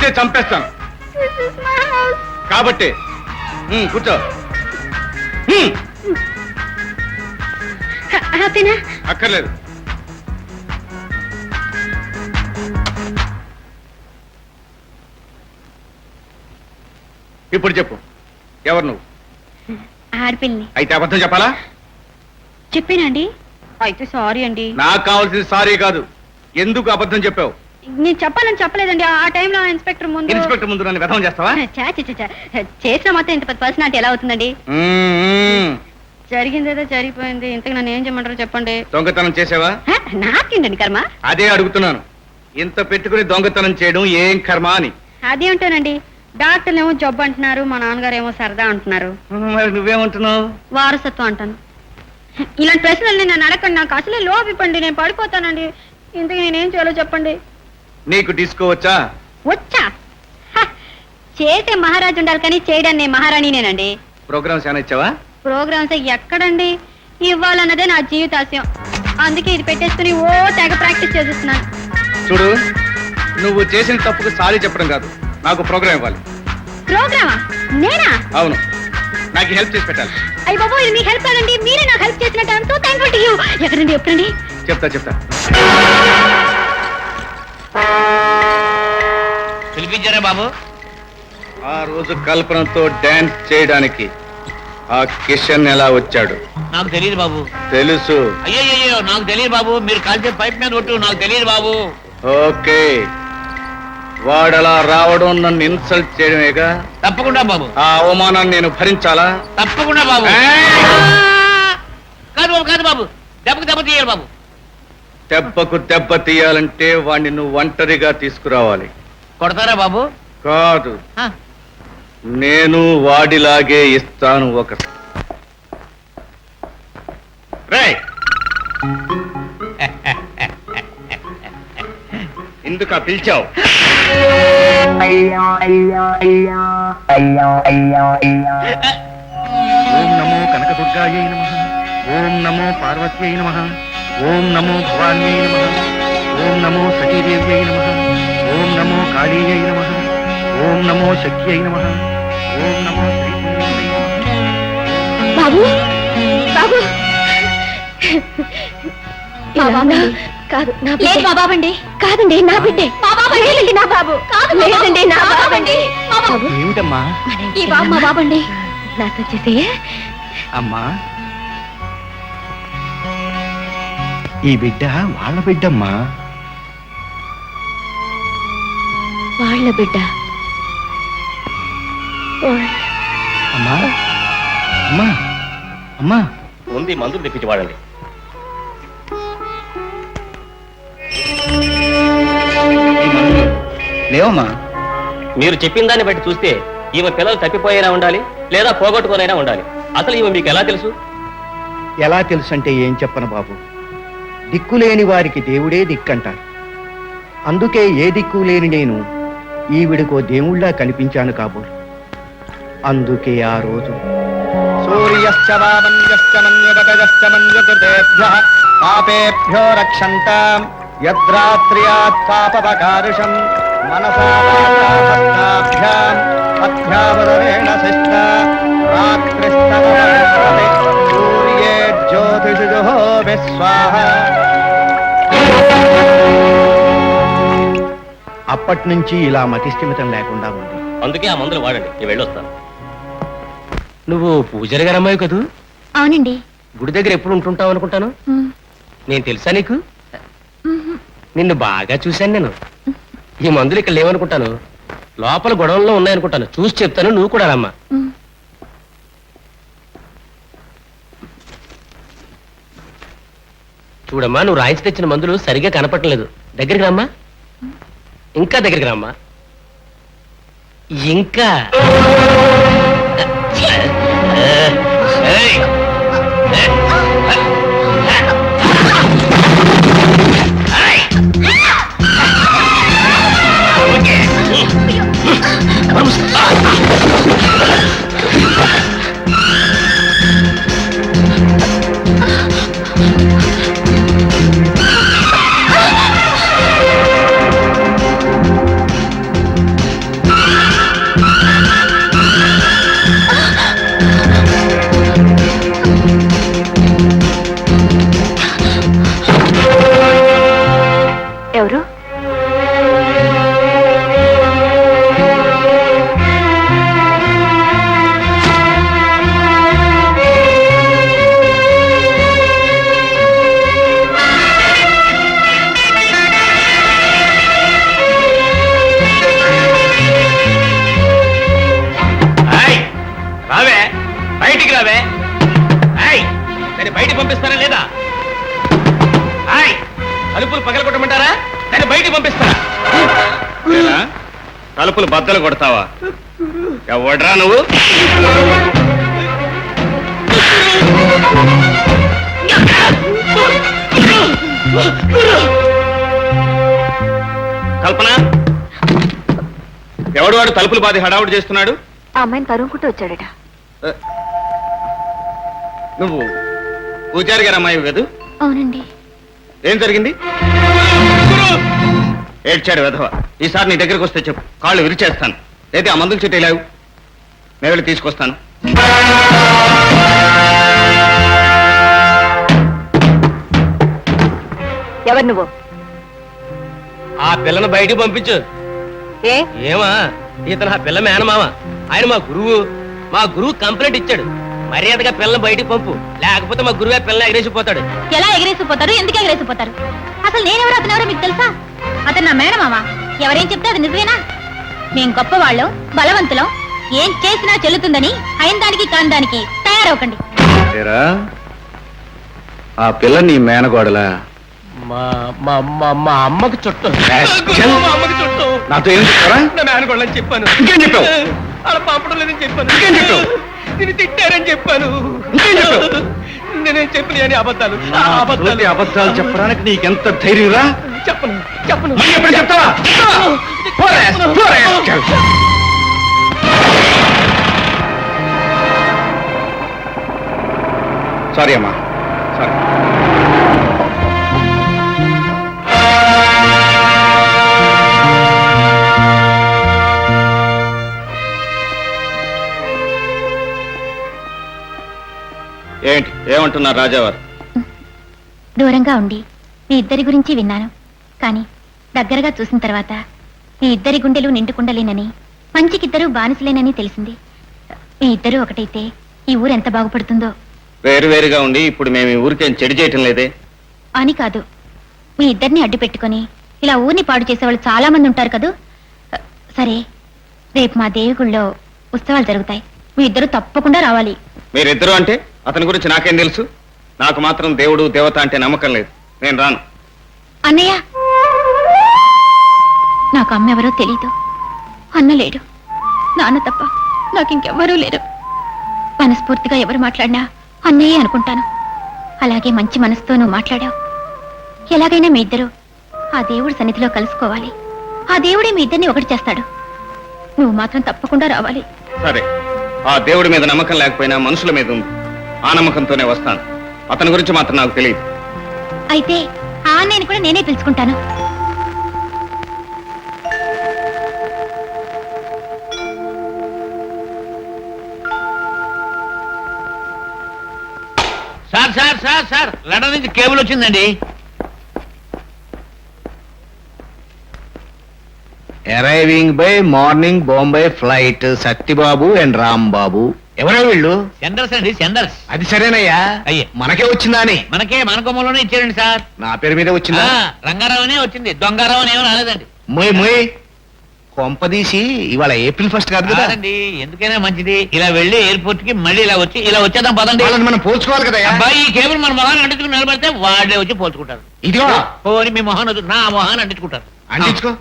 తెలిస్తే చంపేస్తాను. కాబట్టి కూర్చో. అక్కర్లేదు. ఇప్పుడు చెప్పు, ఎవరు నువ్వు? ఆడపిల్ని. అయితే అబద్ధం చెప్పాలా? చెప్పానండి. అయితే సారీ అండి. నాకు కావాల్సింది సారీ కాదు, ఎందుకు అబద్ధం చెప్పావు? నేను చెప్పాలని చెప్పలేదండి. ఆ టైంలో ఇన్స్పెక్టర్ ముందు నన్ను వ్యధం చేస్తావా? చేసిన మొత్తం ఇంత పర్సనాలిటీ ఎలా అవుతుందండి? జరిగిందేదో జరిగిపోయింది, ఇంతకు నన్ను ఏం చేయమంటారో చెప్పండి. దొంగతనం చేసావా? నాకేంటండి కర్మ? అదే అడుగుతున్నాను, ఇంత పెట్టుకుని దొంగతనం చేయడం ఏం కర్మ అని. అదేంటోనండి, డాక్టర్లు ఏమో జబ్బు అంటున్నారు, మా నాన్నగారు ఏమో సరదా అంటున్నారు. మరి నువ్వేమంటున్నావు? వారసత్వం అంటాను. ఇలాంటి ప్రశ్నలు నన్ను అడగండి, నాకు అసలే లోపిపండి, నేను పడిపోతానండి. ఇంతకు నేనేం చేయాలో చెప్పండి. నీకు డిస్కో వచ్చా? వచ్చా? చేసే మహారాజు ఉండాలి కానీ చేయడాన్ని నేను మహారాణినేనండి. ప్రోగ్రామ్స్ ఏమైనా ఇచ్చావా? ప్రోగ్రామ్స్ ఎక్కడండి, ఇవ్వాలన్నదే నా జీవితాశయం. అందుకే ఇది పెట్టేసుకుని ఓ తెగ ప్రాక్టీస్ చేస్తున్నాను. చూడు, నువ్వు చేసిన తప్పుకు సారీ చెప్పడం కాదు, నాకు ప్రోగ్రామ్ ఇవ్వాలి. ప్రోగ్రామా? నేనా? అవును, నాకు హెల్ప్ చేసి పెట్టాలి. అయ్య బాబు, ఇది మీకు హెల్ప్ కాదండి, మీరే నాకు హెల్ప్ చేసినట్టు. ఎంతో థాంక్ఫుల్ టు యు. ఎక్కడండి? ఎప్పుడండి? చెప్తా. పిలిపించారా బాబు? ఆ రోజు కల్పనతో డాన్స్ చేయడానికి ఆ కిషన్ ఎలా వచ్చాడు? నాకు తెలియదు బాబు. తెలుసు. అయ్యో నాకు తెలియదు బాబు, మీరు కాల్చే పైప్ మీద ఒట్టు, నాకు తెలియదు బాబు. ఓకే, వాడలా రావడం నన్ను ఇన్సల్ట్ చేయడమేగా? తప్పకుండా బాబు. ఆ అవమానాన్ని నేను భరించాలా? తప్పకుండా బాబు. కాదు బాబు, దెబ్బకు దెబ్బ తీయాలి బాబు. దెబ్బకు దెబ్బ తీయాలంటే వాణ్ణి నువ్వు ఒంటరిగా తీసుకురావాలి. కొడతారా బాబు? కాదు, నేను వాడిలాగే ఇస్తాను ఒక. ఎందుకు పిలిచావు? ఓం నమో కనకదుర్గాయై నమః. ఓం నమో పార్వత్యై నమః. ఓం నమో భవాన్యై నమః. ఓం నమో సతీదేవ్యై నమః. ఓం నమో కాళీయై నమః. ఓం నమో శక్త్యై నమః. ఓం నమో శ్రీపుణ్యై నమః. బాబు బాబు కాదు, మా బాబండి. కాదండి, నా బిడ్డే. లేదండి, నా బాబు. లేదండి, నా బాబండి. ఏమిటమ్మా? ఈ బాబు మా బాబండి. నాతో వచ్చేసి. అమ్మా, ఈ బిడ్డ వాళ్ళ బిడ్డమ్మా. వాళ్ళ బిడ్డ? అమ్మా అమ్మా అమ్మా, ఉంది, మందులు తెప్పించి వాడండి. లేవమ్మా. మీరు చెప్పిన దాన్ని బట్టి చూస్తే ఈమె పిల్లలు తప్పిపోయినా ఉండాలి, లేదా పోగొట్టుకోనైనా ఉండాలి. అసలు ఈమె మీకు ఎలా తెలుసు? ఎలా తెలుసు అంటే ఏం చెప్పను బాబు, దిక్కులేని వారికి దేవుడే దిక్కంటారు. అందుకే ఏ దిక్కు లేని నేను ఈవిడికో దేవుళ్ళ కనిపించాను కాబోలు. అందుకే ఆ రోజు పాపేభ్యో రక్షంతాం యద్రాత్ర్యాత్ పాపపకారుషం మనసా వాచాభ్యాం అధ్యావరేణ శిష్ట రాత్రిస్తవే సూర్యే జ్యోతిషుజో విస్వాహ. అప్పటి నుంచి ఇలా మతిస్థిమితం లేకుండా ఉంది. అందుకే ఆ మందులు వాడండి. నేను వెళ్ళొస్తాను. నువ్వు పూజారి గారు అమ్మాయి కదూ? అవునండి. గుడి దగ్గర ఎప్పుడు ఉంటుంటావు అనుకుంటాను. నేను తెలుసా నీకు? నిన్ను బాగా చూశాను నేను. ఈ మందులు ఇక్కడ లేవనుకుంటాను, లోపల గొడవల్లో ఉన్నాయనుకుంటాను. చూసి చెప్తాను, నువ్వు కూడా రమ్మా. చూడమ్మా, నువ్వు రాయించి తెచ్చిన మందులు సరిగ్గా కనపట్టలేదు. దగ్గరికి రమ్మా, ఇంకా దగ్గరికి రమ్మా, ఇంకా. పంపిస్తా. ఏరా, తలుపులు బద్దలు కొడతావా? ఎవడ్రా నువ్వు? కల్పన, ఎవడు వాడు తలుపులు బాది హడావుడి చేస్తున్నాడు? ఆ అమ్మాయిని తరుముకుంటూ వచ్చాడట. నువ్వు పూజారి గారు అమ్మాయి కదూ? అవునండి. ఏం జరిగింది? ఏడ్చాడు వెధవ. ఈసారి నీ దగ్గరికి వస్తే చెప్పు, కాళ్ళు విరిచేస్తాను. అయితే ఆ మందులు చెట్టు లేవు, నేను వెళ్ళి తీసుకొస్తాను. ఎవరు నువ్వు? ఆ పిల్లను బయటికి పంపించు. ఏ ఏమా, ఇతను ఆ పిల్ల మేనమామ. ఆయన మా గురువు కంప్లైంట్ ఇచ్చాడు. మర్యాదగా పిల్లని బయటికి పంపు, లేకపోతే మా గురువు పిల్లని ఎగరేసిపోతాడు. ఎలా ఎగిరేసిపోతారు? ఎందుకు ఎగిరేసిపోతారు? అసలు నేనెవరో అతనెవరో మీకు తెలుసా? అతను నా మేనమామ. ఎవరేం చెప్తే అది నిజమేనా? మేం గొప్పవాళ్ళం, బలవంతులం, ఏం చేసినా చెల్లుతుందని అయిన దానికి కాని దానికి తయారవకండి. ఏరా, ఆ పిల్ల నీ మేనగోడలా? మా మా మా మా అమ్మకి చుట్టం. Rascal. మా అమ్మకి చుట్టం. నాతో ఏం చెప్పారా? నా మేనగోళ్ళని చెప్పాను. ఇంకేం చెప్పావు? అలా పంపడం లేదని చెప్పాను. ఇంకేం చెప్పావు? నేను తిట్టారని చెప్పాను. ఇంకేం చెప్పావు? నేనేం చెప్పిన అని అబద్ధాలు. ఆ తోటి అబద్ధాలు చెప్పడానికి నీకెంత ధైర్యం రా? చెప్పను చెప్పను. మళ్ళీ ఎప్పుడు చెప్తావా? పో, rascal. సారీ అమ్మా, సారీ. ఏంటి ఏమంటున్నారు రాజావారు? దూరంగా ఉండి మీ ఇద్దరి గురించి విన్నాను, కానీ దగ్గరగా చూసిన తర్వాత మీ ఇద్దరి గుండెలు నిండుకుండలేనని, మంచికిద్దరూ బానిసలేనని తెలిసింది. మీ ఇద్దరూ ఒకటైతే ఈ ఊరు ఎంత బాగుపడుతుందో. వేరువేరుగా ఉండి ఇప్పుడు మేము ఈ ఊరికేం చెడు చేయటం లేదే. అని కాదు, మీ ఇద్దరిని అడ్డు పెట్టుకొని ఇలా ఊరిని పాడు చేసేవాళ్ళు చాలా మంది ఉంటారు కదూ. సరే, రేపు మా దేవి గుళ్ళో ఉత్సవాలు జరుగుతాయి. మీ ఇద్దరు తప్పకుండా రావాలి. మీరిద్దరు అంటే అతని గురించి నాకేం తెలుసు? నాకు మాత్రం దేవుడు దేవత అంటే నమ్మకం లేదు. నేను రాను. అన్నయ్య, నాకు అమ్మ ఎవరో తెలీదు, అన్న లేడు, నాన్న తప్ప నాకింకెవ్వరూ లేరు. మనస్ఫూర్తిగా ఎవరు మాట్లాడినా అన్నయ్యే అనుకుంటాను. అలాగే మంచి మనసుతో నువ్వు మాట్లాడావు. ఎలాగైనా మీ ఇద్దరు ఆ దేవుడి సన్నిధిలో కలుసుకోవాలి. ఆ దేవుడే మీ ఇద్దరిని ఒకటి చేస్తాడు. నువ్వు మాత్రం తప్పకుండా రావాలి. సరే, ఆ దేవుడి మీద నమ్మకం లేకపోయినా మనుషుల మీద ఉంది. ఆ నమ్మకంతోనే వస్తాను. అతని గురించి మాత్రం నాకు తెలియదు. అయితే ఆ అన్నయ్యని కూడా నేనే పిలుచుకుంటాను. Sir sir sir sir London నుంచి కేబుల్ వచ్చిందండి. Arriving by morning Bombay flight Satyababu and Rambabu. ఎవరో వీళ్ళు? సెండర్స్ అండి, సెండర్స్. అది సరేనయ్యా, అయ్యే. మనకే వచ్చిందా అని? మన కొమ్మలోనే ఇచ్చారండి సార్. నా పేరు మీద వచ్చిందా? రంగారావు అనే వచ్చింది, దొంగారావు అని ఏమో రాలేదండి. మొయ్ మొయ్, కొంపదీసి ఇవాళ ఏప్రిల్ ఫస్ట్ కాదు కదా? కాదండి, ఎందుకైనా మంచిది. ఇలా వెళ్ళి ఎయిర్పోర్ట్ కి మళ్ళీ ఇలా వచ్చేద్దాం పదండి. వాళ్ళని మనం పోల్చుకోవాలి కదా. అబ్బాయి, ఈ కేబుల్ మన మొహాన్ని అంటించుకుని నిలబడితే వాళ్ళే వచ్చి పోల్చుకుంటారు. ఇదిగో పోని మీ మొహాన్ని నా మొహాన్ని అంటించుకుంటారు. అంటించుకో.